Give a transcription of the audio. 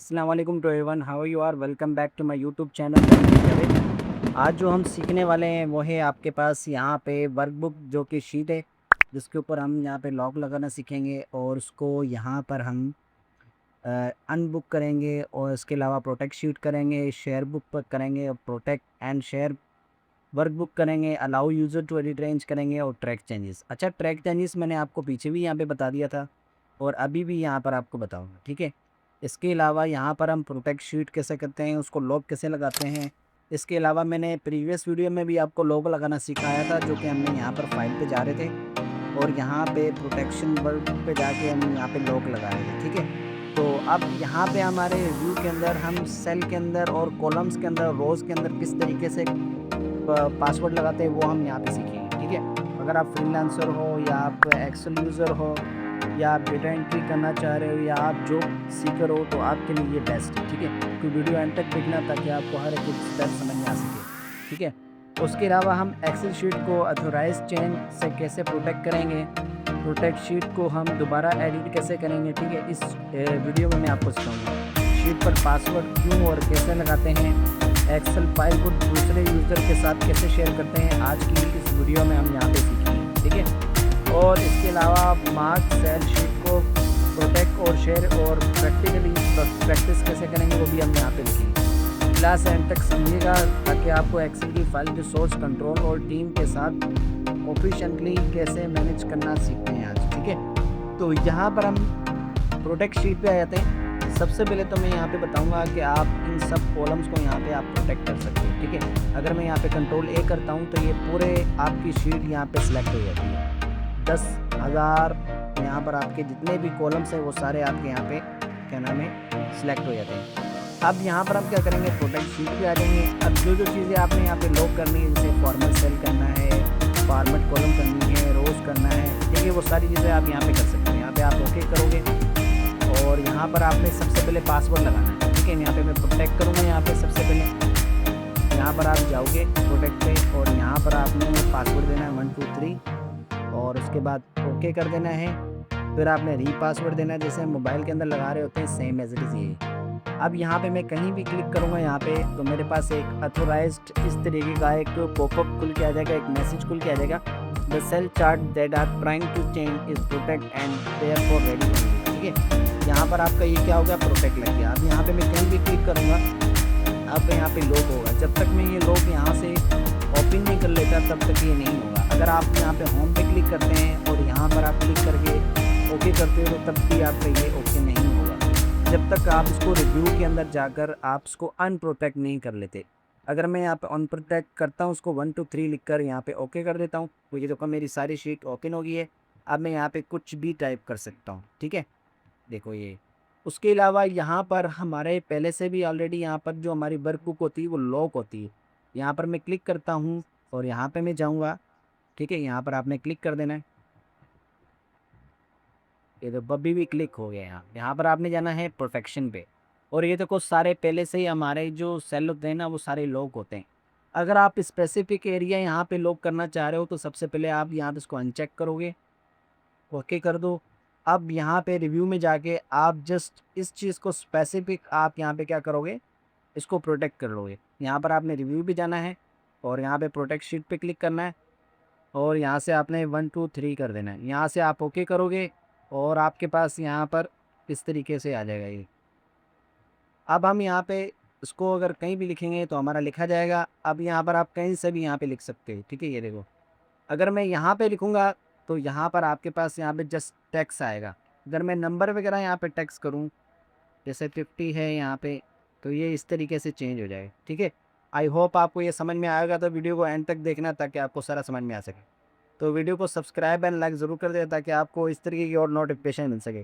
अस्सलाम वालेकुम to everyone, how you are. Welcome back to my YouTube channel. आज जो हम सीखने वाले हैं वो है आपके पास यहाँ पे वर्कबुक जो कि शीट है, जिसके ऊपर हम यहाँ पे लॉक लगाना सीखेंगे और उसको यहाँ पर हम अनबुक करेंगे और इसके अलावा प्रोटेक्ट शीट करेंगे, शेयर बुक पर करेंगे और प्रोटेक्ट एंड शेयर वर्कबुक करेंगे, allow user to edit range करेंगे और ट्रैक चेंजेस। अच्छा, ट्रैक चेंजेस मैंने आपको पीछे भी यहाँ पे बता दिया था और अभी भी यहाँ पर आपको बताऊँगा, ठीक है। इसके अलावा यहाँ पर हम प्रोटेक्ट शीट कैसे करते हैं, उसको लॉक कैसे लगाते हैं। इसके अलावा मैंने प्रीवियस वीडियो में भी आपको लॉक लगाना सिखाया था, जो कि हमने यहाँ पर फाइल पे जा रहे थे और यहाँ पे प्रोटेक्शन वर्कबुक पे जाके हम यहाँ पे लॉक लगा रहे थे, ठीक है। तो अब यहाँ पे हमारे रिव्यू के अंदर हम सेल के अंदर और कॉलम्स के अंदर, रोज़ के अंदर किस तरीके से पासवर्ड लगाते हैं वो हम यहाँ पे सीखेंगे, ठीक है। अगर आप फ्रीलांसर हो या आप एक्सेल यूज़र हो या आप डेटा एंट्री करना चाह रहे हो या आप जॉब सीकर हो, तो आपके लिए ये बेस्ट है, ठीक है। तो वीडियो एंड तक देखना ताकि आपको हर एक स्टेप समझ में आ सके, ठीक है। उसके अलावा हम एक्सेल शीट को अथोराइज चेन से कैसे प्रोटेक्ट करेंगे, प्रोटेक्ट शीट को हम दोबारा एडिट कैसे करेंगे, ठीक है। इस वीडियो में मैं आपको सिखाऊंगा शीट पर पासवर्ड क्यों और कैसे लगाते हैं, एक्सेल फाइल को दूसरे यूज़र के साथ कैसे शेयर करते हैं। आज की इस वीडियो में हम यहाँ पे सीखेंगे, ठीक है। और इसके अलावा मार्क सेल शीट को प्रोटेक्ट और शेयर और प्रैक्टिकली प्रैक्टिस कैसे करेंगे वो भी हम यहाँ पे लिखेंगे। क्लास एंड तक समझिएगा ताकि आपको एक्सेल की फाइल रिसोर्स कंट्रोल और टीम के साथ ऑफिशियंटली कैसे मैनेज करना सीखते हैं आज, ठीक है। तो यहाँ पर हम प्रोटेक्ट शीट पे आ जाते हैं। सबसे पहले तो मैं यहाँ पे बताऊंगा कि आप इन सब कॉलम्स को यहाँ पे आप प्रोटेक्ट कर सकते हैं, ठीक है। अगर मैं यहाँ पे कंट्रोल ए करता हूँ तो ये पूरे आपकी शीट यहाँ पे सिलेक्ट हो जाती है। 10,000 यहाँ पर आपके जितने भी कॉलम्स हैं वो सारे आपके यहाँ पे क्या नाम है सिलेक्ट हो जाते हैं। अब यहाँ पर हम क्या करेंगे, प्रोटेक्ट शीट पे आ जाएंगे। अब जो जो चीज़ें आपने यहाँ पे लॉक करनी है, जैसे फॉर्मल सेल करना है, फॉर्मेट कॉलम करनी है, रोज करना है, ठीक है, वो सारी चीज़ें आप यहाँ पे कर सकते हैं। यहाँ पे आप ओके करोगे और यहाँ पर आपने सबसे पहले पासवर्ड लगाना है, ठीक है। यहाँ पे मैं प्रोटेक्ट करूँगा। यहाँ पे सबसे पहले यहाँ पर आप जाओगे प्रोटेक्ट पे और यहाँ पर आपने पासवर्ड देना है 1 2 3 और उसके बाद ओके कर देना है। फिर आपने री पासवर्ड देना है, जैसे मोबाइल के अंदर लगा रहे होते हैं, सेम एज इट इज़ ये। अब यहाँ पे मैं कहीं भी क्लिक करूँगा यहाँ पे तो मेरे पास एक अथोराइज्ड इस तरीके का एक पॉपअप खुल के आ जाएगा, एक मैसेज खुल के आ जाएगा, the cell chart that are trying to change is protect and therefore ready, ठीक है। यहाँ पर आपका ये क्या होगा, प्रोटेक्ट लग गया। अब यहाँ पे मैं कहीं भी क्लिक करूँगा अब यहाँ पे लॉक होगा। जब तक मैं ये लॉक यहाँ से ओपन नहीं कर लेता तब तक ये नहीं होगा। अगर आप यहाँ पे होम पे क्लिक करते हैं और यहाँ पर आप क्लिक करके ओके करते हो तब भी आपका ये ओके नहीं होगा, जब तक आप इसको रिव्यू के अंदर जाकर आप इसको अनप्रोटेक्ट नहीं कर लेते। अगर मैं यहाँ पे अनप्रोटेक्ट करता हूँ, उसको 1 2 3 लिख कर यहाँ पे ओके कर देता हूँ, तो ये देखो मेरी सारी शीट ओपन हो गई है। अब मैं यहाँ पे कुछ भी टाइप कर सकता हूँ, ठीक है, देखो ये। उसके अलावा यहाँ पर हमारे पहले से भी ऑलरेडी यहाँ पर जो हमारी वर्कबुक होती है वो लॉक होती है। यहाँ पर मैं क्लिक करता हूँ और यहाँ पे मैं जाऊँगा, ठीक है। यहाँ पर आपने क्लिक कर देना है, ये तो अभी भी क्लिक हो गया। यहाँ पर आपने जाना है प्रोटेक्शन पे और ये देखो सारे पहले से ही हमारे जो सेल होते हैं ना वो सारे लॉक होते हैं। अगर आप स्पेसिफिक एरिया यहाँ पे लॉक करना चाह रहे हो तो सबसे पहले आप यहाँ पे इसको अनचेक करोगे, ओके कर दो। अब यहाँ पे रिव्यू में जाके आप जस्ट इस चीज़ को स्पेसिफिक आप यहाँ पे क्या करोगे, इसको प्रोटेक्ट कर लोगे। यहाँ पर आपने रिव्यू भी जाना है और यहाँ पे प्रोटेक्ट शीट पे क्लिक करना है और यहाँ से आपने 1 2 3 कर देना है। यहाँ से आप ओके करोगे और आपके पास यहाँ पर इस तरीके से आ जाएगा ये। अब हम यहाँ पे इसको अगर कहीं भी लिखेंगे तो हमारा लिखा जाएगा। अब यहाँ पर आप कहीं से भी यहाँ पे लिख सकते हैं, ठीक है। ये देखो अगर मैं यहाँ पे लिखूँगा तो यहाँ पर आपके पास यहाँ पे जस्ट टेक्स्ट आएगा। अगर मैं नंबर वगैरह यहाँ पे टेक्स्ट करूँ, जैसे 50 है यहाँ पे, तो ये इस तरीके से चेंज हो जाएगा, ठीक है। आई होप आपको ये समझ में आएगा, तो वीडियो को एंड तक देखना ताकि आपको सारा समझ में आ सके। तो वीडियो को सब्सक्राइब एंड लाइक ज़रूर कर दें ताकि आपको इस तरीके की और नोटिफिकेशन मिल सके।